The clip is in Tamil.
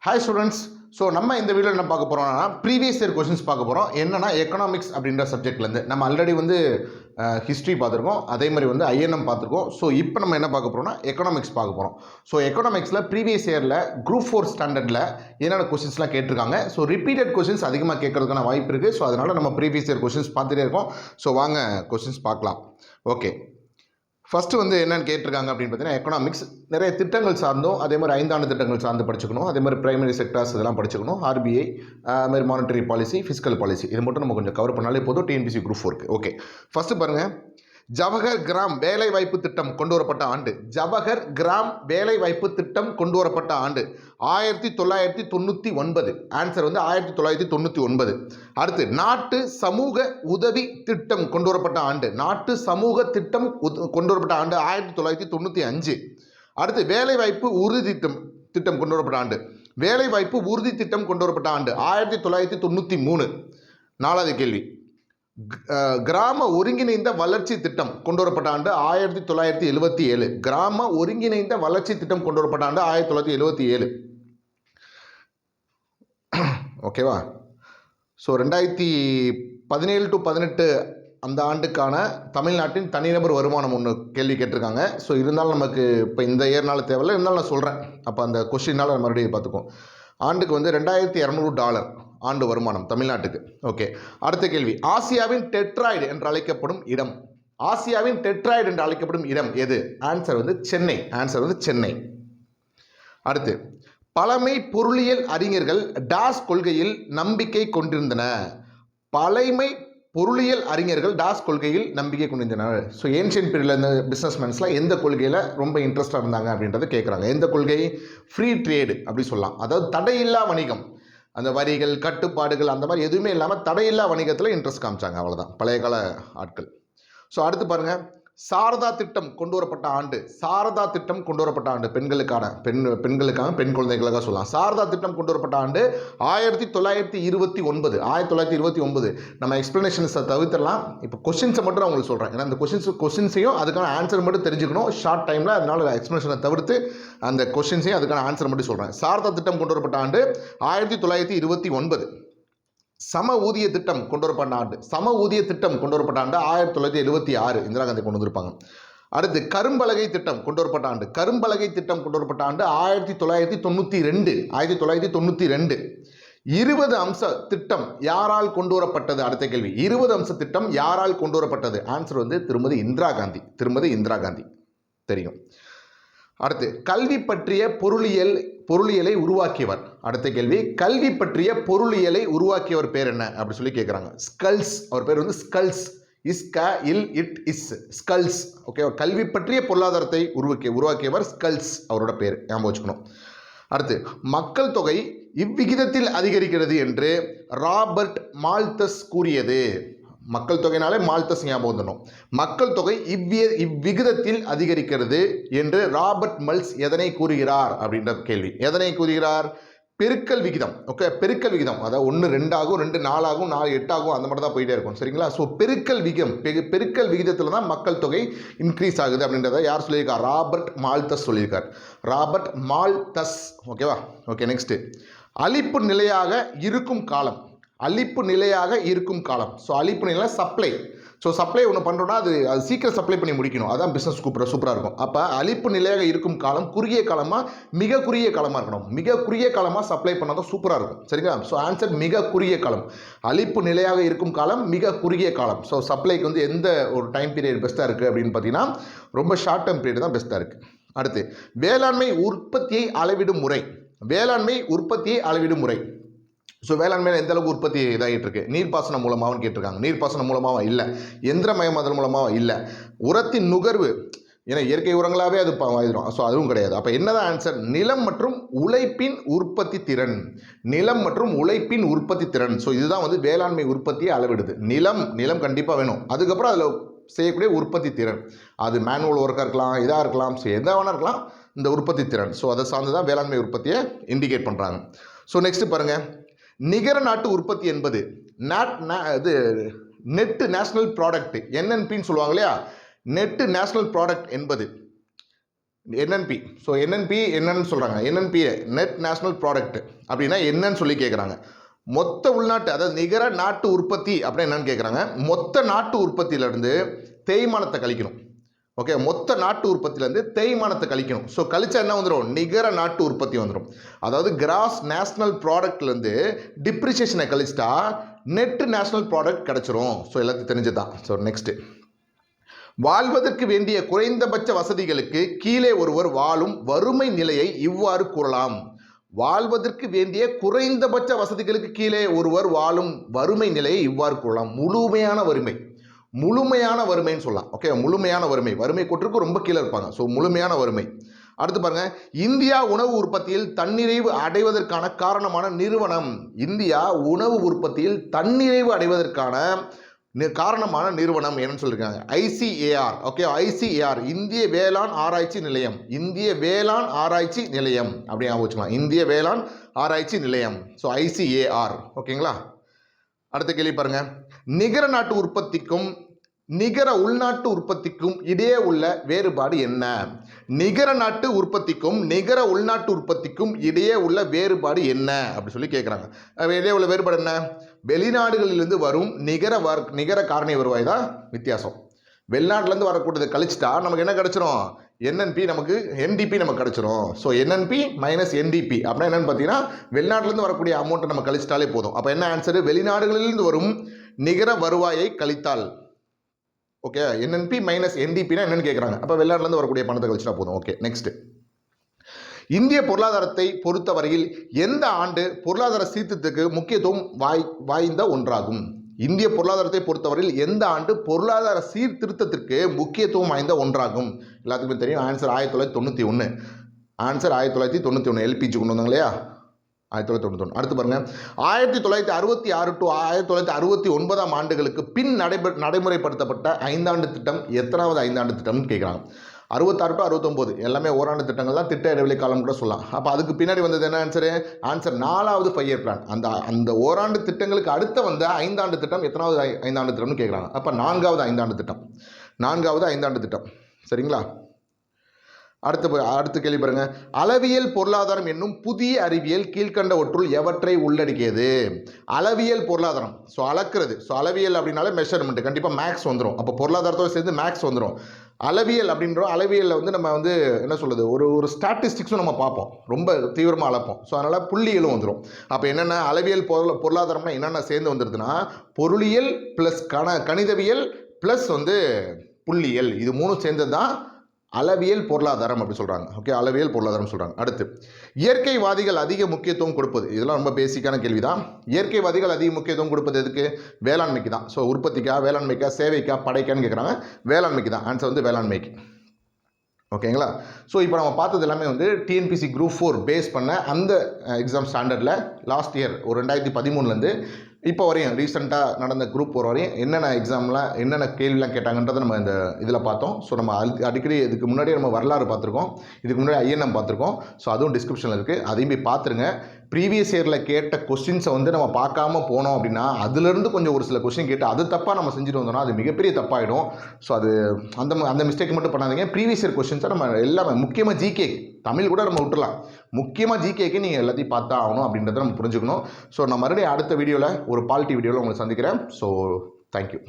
Hi students. ஸோ நம்ம இந்த வீடியோவில் என்ன பார்க்க போகிறோம்னா ப்ரீவியஸ் இயர் கொஷின்ஸ் பார்க்க போகிறோம். என்னன்னா எக்கனாமிக்ஸ் அப்படின்ற சப்ஜெக்ட்லேருந்து நம்ம ஆல்ரெடி ஹிஸ்ட்ரி பார்த்துருக்கோம், அதே மாதிரி ஐஎன்எம் பார்த்துருக்கோம். ஸோ இப்போ நம்ம என்ன பார்க்க போகிறோம்னா எக்கனாமிக்ஸ் பார்க்க போகிறோம். ஸோ எக்கனாமிக்ஸில் ப்ரீவியஸ் இயரில் குரூப் 4 ஸ்டாண்டர்டில் என்னென்ன கொஷின்ஸ்லாம் கேட்டிருக்காங்க. ஸோ ரிப்பீட்டட் கொஷின்ஸ் அதிகமாக கேட்கறதுக்கான வாய்ப்பு இருக்குது. ஸோ அதனால் நம்ம ப்ரீவியஸ் இயர் கொஷின்ஸ் பார்த்துட்டே இருக்கோம். ஸோ வாங்க கொஷின்ஸ் பார்க்கலாம். ஓகே, ஃபஸ்ட்டு என்னென்னு கேட்டிருக்காங்க அப்படின்னு பார்த்தீங்கன்னா எக்கனாமிக்ஸ் நிறைய திட்டங்கள் சார்ந்தும், அதே மாதிரி 5 ஆண்டு திட்டங்கள் சார்ந்து படிச்சுக்கணும், அதே மாதிரி பிரைமரி செக்டார்ஸ் இதெல்லாம் படிச்சுக்கணும், ஆர்பிஐ, அது மாதிரி மானிட்டரி பாலிசி, ஃபிஸ்கல் பாலிசி, இது மட்டும் நம்ம கொஞ்சம் கவர் பண்ணாலே போதும் டிஎன்பிசி குரூப் 4க்கு. ஓகே, ஃபஸ்ட்டு பாருங்கள், ஜவஹர் கிராம் வேலைவாய்ப்பு திட்டம் கொண்டு வரப்பட்ட ஆண்டு. ஜவஹர் கிராம் வேலைவாய்ப்பு திட்டம் கொண்டு வரப்பட்ட ஆண்டு 1999. ஆன்சர் 1999. அடுத்து நாட்டு சமூக உதவி திட்டம் கொண்டு வரப்பட்ட ஆண்டு. நாட்டு சமூக திட்டம் கொண்டு வரப்பட்ட ஆண்டு 1995. அடுத்து வேலைவாய்ப்பு உறுதி திட்டம் கொண்டு வரப்பட்ட ஆண்டு. வேலைவாய்ப்பு உறுதி திட்டம் கொண்டு வரப்பட்ட ஆண்டு 1993. 4வது கேள்வி, கிராம ஒருங்கிணைந்த வளர்ச்சி திட்டம் கொண்டு வரப்பட்ட ஆண்டு 1977. கிராம ஒருங்கிணைந்த வளர்ச்சி திட்டம் கொண்டு வரப்பட்ட ஆண்டு 1977. ஓகேவா? ஸோ 2017 to 18 அந்த ஆண்டுக்கான தமிழ்நாட்டின் தனிநபர் வருமானம் ஒன்று கேள்வி கேட்டிருக்காங்க. ஸோ இருந்தாலும் நமக்கு இப்போ இந்த இயர்னால தேவையில்லை, இருந்தாலும் நான் சொல்கிறேன். அப்போ அந்த கொஸ்டினால் மறுபடியும் பார்த்துக்கோம். ஆண்டுக்கு $2200 ஆண்டு வருமானம் தமிழ்நாட்டுக்கு. ஓகே, அடுத்த கேள்வி, ஆசியாவின் டெட்ராய்டு என்று அழைக்கப்படும் இடம். ஆசியாவின் டெட்ராய்டு என்று அழைக்கப்படும் இடம் எது? ஆன்சர் சென்னை. ஆன்சர் சென்னை. அடுத்து, பழமை பொருளியல் அறிஞர்கள் டாஸ் கொள்கையில் நம்பிக்கை கொண்டிருந்தன. பழமை பொருளியல் அறிஞர்கள் டாஸ் கொள்கையில் நம்பிக்கை கொண்டிருந்தனர். ஸோ ஏன்ஷியன் பீரியடில் இந்த பிஸ்னஸ்மேன்ஸ்லாம் எந்த கொள்கையில் ரொம்ப இன்ட்ரெஸ்டாக இருந்தாங்க அப்படின்றத கேட்குறாங்க. எந்த கொள்கை? ஃப்ரீ ட்ரேடு அப்படி சொல்லலாம். அதாவது தடையில்லா வணிகம், அந்த வரிகள் கட்டுப்பாடுகள் அந்த மாதிரி எதுவுமே இல்லாமல் தடையில்லா வணிகத்தில் இன்ட்ரெஸ்ட் காமிச்சாங்க. அவ்வளோதான் பழைய கால ஆட்கள். ஸோ அடுத்து பாருங்கள், சாரதா திட்டம் கொண்டு வரப்பட்ட ஆண்டு. சாரதா திட்டம் கொண்டு வரப்பட்ட ஆண்டு பெண்களுக்கான பெண் குழந்தைகளுக்காக சொல்லலாம். சாரதா திட்டம் கொண்டு வரப்பட்ட ஆண்டு 1929. 1929. நம்ம எக்ஸ்பிளனேஷன்ஸை தவிர்த்திடலாம். இப்போ கொஸ்டின்ஸை மட்டும் நான் உங்களுக்கு சொல்கிறேன். ஏன்னா இந்த கொஸ்டின்ஸையும் அதுக்கான ஆன்சர் மட்டும் தெரிஞ்சுக்கணும் ஷார்ட் டைமில். அதனால எக்ஸ்பிளனேஷனை தவிர்த்து அந்த கொஸ்டின்ஸையும் அதுக்கான ஆன்சர் மட்டும் சொல்கிறேன். சாரதா திட்டம் கொண்டு வரப்பட்ட ஆண்டு 1929. சம ஊதிய திட்டம் கொண்டு வரப்பட்ட ஆண்டு. சம ஊதிய திட்டம் கொண்டு வரப்பட்ட ஆண்டு 1976. இந்திரா காந்தி கொண்டு வந்திருப்பாங்க. அடுத்து கரும்பலகை திட்டம் கொண்டு வரப்பட்ட ஆண்டு. கரும்பலகை திட்டம் கொண்டு வரப்பட்ட ஆண்டு 1992. 1992. 20 அம்ச திட்டம் யாரால் கொண்டு வரப்பட்டது? அடுத்த கேள்வி, 20 அம்ச திட்டம் யாரால் கொண்டு வரப்பட்டது? ஆன்சர் திருமதி இந்திரா காந்தி. திருமதி இந்திரா காந்தி தெரியும். அடுத்து, கல்வி பற்றிய பொருளியலை உருவாக்கியவர். அடுத்த கேள்வி, கல்வி பற்றிய பொருளியலை உருவாக்கியவர் பேர் என்ன அப்படி சொல்லி கேட்குறாங்க. ஸ்கல்ஸ். அவர் பேர் ஸ்கல்ஸ். ஸ்கல்ஸ். ஓகே, கல்வி பற்றிய பொருளாதாரத்தை உருவாக்கியவர் ஸ்கல்ஸ். அவரோட பேர் ஞாபகம் வச்சுக்கணும். அடுத்து, மக்கள் தொகை இவ்விகிதத்தில் அதிகரிக்கிறது என்று ராபர்ட் மால்தஸ் கூறியது. மக்கள் தொகைனாலே மால்தஸ் ஞாபகம் வந்துடும். மக்கள் தொகை இவ்விகிதத்தில் அதிகரிக்கிறது என்று ராபர்ட் மல்ஸ் எதனை கூறுகிறார் அப்படின்ற கேள்வி. எதனை கூறுகிறார்? பெருக்கல் விகிதம். ஓகே, பெருக்கல் விகிதம். அதாவது 1 2 ஆகும், 2 4 ஆகும், 4 8 ஆகும், அந்த மாதிரி தான் போயிட்டே இருக்கும். சரிங்களா? ஸோ பெருக்கல் விகிதத்தில் தான் மக்கள் தொகை இன்க்ரீஸ் ஆகுது அப்படின்றத யார் சொல்லியிருக்கார்? ராபர்ட் மால்தஸ் சொல்லியிருக்கார். Robert Malthus. ஓகேவா? ஓகே, நெக்ஸ்ட், அளிப்பு நிலையாக இருக்கும் காலம். அளிப்பு நிலையாக இருக்கும் காலம். ஸோ அளிப்பு நிலை சப்ளை. ஸோ சப்ளை ஒன்று பண்ணுறோன்னா அது சீக்கிரம் சப்ளை பண்ணி முடிக்கணும். அதான் பிஸ்னஸ் சூப்பராக இருக்கும். அப்போ அளிப்பு நிலையாக இருக்கும் காலம் குறுகிய காலமாக மிக குறுகிய காலமாக இருக்கணும். மிக குறுகிய காலமாக சப்ளை பண்ணால் தான் சூப்பராக இருக்கும். சரிங்களா? ஸோ ஆன்சர் மிக குறுகிய காலம். அளிப்பு நிலையாக இருக்கும் காலம் மிக குறுகிய காலம். ஸோ சப்ளைக்கு எந்த ஒரு டைம் பீரியட் பெஸ்ட்டாக இருக்குது அப்படின்னு பார்த்தீங்கன்னா ரொம்ப ஷார்ட் டேர்ம் பீரியட் தான் பெஸ்ட்டாக இருக்குது. அடுத்து, வேளாண்மை உற்பத்தியை அளவிடும் முறை. வேளாண்மை உற்பத்தியை அளவிடும் முறை. ஸோ வேளாண்மையில் எந்த அளவுக்கு உற்பத்தி இதாகிட்டு இருக்கு? நீர்ப்பாசனம் மூலமாகவும் கேட்டிருக்காங்க. நீர்ப்பாசனம் மூலமாக இல்லை, எந்திரமயமாதல் மூலமாக இல்லை, உரத்தின் நுகர்வு, ஏன்னா இயற்கை உரங்களாகவே அது ஆயிடும். ஸோ அதுவும் கிடையாது. அப்போ என்னதான் ஆன்சர்? நிலம் மற்றும் உழைப்பின் உற்பத்தி திறன். நிலம் மற்றும் உழைப்பின் உற்பத்தி திறன். ஸோ இதுதான் வேளாண்மை உற்பத்தியை அளவிடுது. நிலம் கண்டிப்பாக வேணும். அதுக்கப்புறம் அதில் செய்யக்கூடிய உற்பத்தி திறன், அது மேனுவல் ஒர்க்காக இருக்கலாம், இதாக இருக்கலாம், ஸோ எதாக வேணா இருக்கலாம், இந்த உற்பத்தி திறன். ஸோ அதை சார்ந்து தான் வேளாண்மை உற்பத்தியை இண்டிகேட் பண்ணுறாங்க. ஸோ நெக்ஸ்ட் பாருங்கள், நிகர நாட்டு உற்பத்தி என்பது நெட் நேஷனல் ப்ராடக்ட், NNPன்னு சொல்லுவாங்க இல்லையா? நெட் நேஷனல் ப்ராடக்ட் என்பது என்என்பி. ஸோ என்என்பி என்னன்னு சொல்கிறாங்க, என்என்பி நெட் நேஷ்னல் ப்ராடக்ட் அப்படின்னா என்னன்னு சொல்லி கேட்குறாங்க. மொத்த உள்நாட்டு, அதாவது நிகர நாட்டு உற்பத்தி அப்படின்னா என்னன்னு கேட்குறாங்க. மொத்த நாட்டு உற்பத்தியிலேருந்து தேய்மானத்தை கழிக்கணும். ஓகே, மொத்த நாட்டு உற்பத்தியிலேருந்து தேய்மானத்தை கழிக்கணும். ஸோ கழிச்சா என்ன வந்துடும், நிகர நாட்டு உற்பத்தி வந்துடும். அதாவது கிராஸ் நேஷ்னல் ப்ராடக்ட்லேருந்து டிப்ரிசியேஷனை கழிச்சிட்டா நெட் நேஷ்னல் ப்ராடக்ட் கிடச்சிரும். ஸோ எல்லாத்தையும் தெரிஞ்சுதான். ஸோ நெக்ஸ்ட்டு, வாழ்வதற்கு வேண்டிய குறைந்தபட்ச வசதிகளுக்கு கீழே ஒருவர் வாழும் வறுமை நிலையை இவ்வாறு கூறலாம். வாழ்வதற்கு வேண்டிய குறைந்தபட்ச வசதிகளுக்கு கீழே ஒருவர் வாழும் வறுமை நிலையை இவ்வாறு கூறலாம். முழுமையான வறுமை, முழுமையான வறுமைன்னு சொல்லலாம். ஓகே, முழுமையான வறுமை, வறுமை கோட்டிற்கு ரொம்ப கீழே இருப்பாங்க. ஸோ முழுமையான வறுமை. அடுத்து பாருங்க, இந்தியா உணவு உற்பத்தியில் தன்னிறைவு அடைவதற்கான காரணமான நிறுவனம். இந்தியா உணவு உற்பத்தியில் தன்னிறைவு அடைவதற்கான காரணமான நிறுவனம் என்னன்னு சொல்லியிருக்காங்க, ஐசிஏஆர். ஓகே, ஐசிஏஆர் இந்திய வேளாண் ஆராய்ச்சி நிலையம். இந்திய வேளாண் ஆராய்ச்சி நிலையம் அப்படி ஞாபகம் வச்சுக்கலாம், இந்திய வேளாண் ஆராய்ச்சி நிலையம். So ICAR. ஓகேங்களா. அடுத்த கேள்வி பாருங்க, நிகர நாட்டு உற்பத்திக்கும் நிகர உள்நாட்டு உற்பத்திக்கும் இடையே உள்ள வேறுபாடு என்ன? நிகர நாட்டு உற்பத்திக்கும் நிகர உள்நாட்டு உற்பத்திக்கும் இடையே உள்ள வேறுபாடு என்ன அப்படி சொல்லி கேட்குறாங்க. இடையே உள்ள வேறுபாடு என்ன? வெளிநாடுகளிலிருந்து வரும் நிகர காரணி வருவாய் தான் வித்தியாசம். வெளிநாட்டிலேருந்து வரக்கூடியதை கழிச்சிட்டா நமக்கு என்ன கிடச்சிரும், என்என்பி நமக்கு என்டிபி நமக்கு கிடச்சிரும். ஸோ என்என்பி மைனஸ் என்டிபி அப்படின்னா என்னென்னு பார்த்தீங்கன்னா, வெளிநாட்டிலேருந்து வரக்கூடிய அமௌண்ட்டை நம்ம கழிச்சிட்டாலே போதும். அப்போ என்ன ஆன்சரு, வெளிநாடுகளிலிருந்து வரும் நிகர வருவாயை கழித்தால். ஓகே, என்என்பி மைனஸ் என்டிபினா என்னன்னு கேட்குறாங்க. அப்போ வெளிநாட்டிலேருந்து வரக்கூடிய பணத்தை கழிச்சிட்டா போதும். ஓகே, நெக்ஸ்ட், இந்திய பொருளாதாரத்தை பொறுத்தவரையில் எந்த ஆண்டு பொருளாதார சீர்திருத்தத்துக்கு முக்கியத்துவம் வாய்ந்த ஒன்றாகும்? இந்திய பொருளாதாரத்தை பொறுத்தவரையில் எந்த ஆண்டு பொருளாதார சீர்திருத்தத்திற்கு முக்கியத்துவம் வாய்ந்த ஒன்றாகும்? எல்லாத்துக்குமே தெரியும், ஆன்சர் 1991. ஆன்சர் 1991. எல்பிஜி கொண்டு வந்தாங்க இல்லையா, 1991. அடுத்து பாருங்க, 1966 டு 1969 ஆண்டுகளுக்கு பின் நடைமுறைப்படுத்தப்பட்ட ஐந்தாண்டு திட்டம் எத்தனாவது ஐந்தாண்டு திட்டம்னு கேட்குறாங்க. 66 டு 69 எல்லாமே ஓராண்டு திட்டங்கள் தான், திட்ட இடைவெளி காலம் கூட சொல்லலாம். அப்போ அதுக்கு பின்னாடி வந்தது என்ன ஆன்சரு? ஆன்சர் 4வது 5 இயர் பிளான். அந்த ஓராண்டு திட்டங்களுக்கு அடுத்த வந்த ஐந்தாண்டு திட்டம் எத்தனாவது ஐந்தாண்டு திட்டம்னு கேட்குறாங்க. அப்போ 4வது ஐந்தாண்டு திட்டம், 4வது ஐந்தாண்டு திட்டம். சரிங்களா. அடுத்த கேள்வி பாருங்க, அளவியல் பொருளாதாரம் என்னும் புதிய அறிவியல் கீழ்கண்டவற்றுள் எவற்றை உள்ளடக்கியது? அளவியல் பொருளாதாரம், ஸோ அளக்கிறது. ஸோ அளவியல் அப்படின்னாலே மெஷர்மெண்ட், கண்டிப்பாக மேக்ஸ் வந்துடும். அப்போ பொருளாதாரத்தோடு சேர்ந்து மேக்ஸ் வந்துடும். அளவியல் அப்படின்றோம், அளவியலில் வந்து நம்ம வந்து என்ன சொல்கிறது, ஒரு ஸ்டாட்டிஸ்டிக்ஸும் நம்ம பார்ப்போம், ரொம்ப தீவிரமாக அளப்போம். ஸோ அதனால் புள்ளியலும் வந்துடும். அப்போ என்னென்ன அளவியல் பொருளாதாரம்னா என்னென்ன சேர்ந்து வந்துடுதுன்னா, பொருளியல் ப்ளஸ் கணிதவியல் ப்ளஸ் வந்து புள்ளியல், இது மூணும் சேர்ந்தது தான் அளவியல் பொருளாதாரம் அப்படி சொல்கிறாங்க. ஓகே, அளவியல் பொருளாதாரம் சொல்கிறாங்க. அடுத்து, இயற்கைவாதிகள் அதிக முக்கியத்துவம் கொடுப்பது. இதெல்லாம் ரொம்ப பேசிக்கான கேள்வி தான். இயற்கைவாதிகள் அதிக முக்கியத்துவம் கொடுப்பது எதுக்கு? வேளாண்மைக்கு தான். ஸோ உற்பத்திக்கா, வேளாண்மைக்கா, சேவைக்கா, படைக்கான்னு கேட்குறாங்க. வேளாண்மைக்கு தான். ஆன்சர் வந்து வேளாண்மைக்கு. ஓகேங்களா. ஸோ இப்போ நம்ம பார்த்தது எல்லாமே வந்து டிஎன்பிசி குரூப் 4 பேஸ் பண்ண அந்த எக்ஸாம் ஸ்டாண்டர்டில் லாஸ்ட் இயர் ஒரு 2013 இப்போ வரையும் ரீசெண்டாக நடந்த குரூப் 4 வரையும் என்னென்ன எக்ஸாமில் என்னென்ன கேள்விலாம் கேட்டாங்கன்றதை நம்ம இந்த இதில் பார்த்தோம். ஸோ நம்ம அடிக்கடி இதுக்கு முன்னாடியே நம்ம வரலாறு பார்த்துருக்கோம், இதுக்கு முன்னாடி ஐஎன்எம் பார்த்துருக்கோம். ஸோ அதுவும் டிஸ்கிரிப்ஷனில் இருக்குது, அதையும் போய் பார்த்துருங்க. ப்ரீவியஸ் இயரில் கேட்ட கொஸ்டின்ஸை வந்து நம்ம பார்க்காம போனோம் அப்படின்னா அதுலேருந்து கொஞ்சம் ஒரு சில கொஸ்டின் கேட்டு அது தப்பாக நம்ம செஞ்சுட்டு வந்தோம்னா அது மிகப்பெரிய தப்பாகிடும். ஸோ அது அந்த மிஸ்டேக் மட்டும் பண்ணாதீங்க. ப்ரீவியஸ் இயர் கொஸ்டின்ஸை நம்ம எல்லாமே, முக்கியமாக ஜிகே, தமிழ் கூட நம்ம விட்டுலாம், முக்கியமாக ஜிகேக்கு நீங்கள் எல்லாத்தையும் பார்த்தா ஆகணும் அப்படின்றத நம்ம புரிஞ்சுக்கணும். ஸோ நான் மறுபடியும் அடுத்த வீடியோவில் ஒரு பாலிட்டி வீடியோவில் உங்களை சந்திக்கிறேன். So thank you.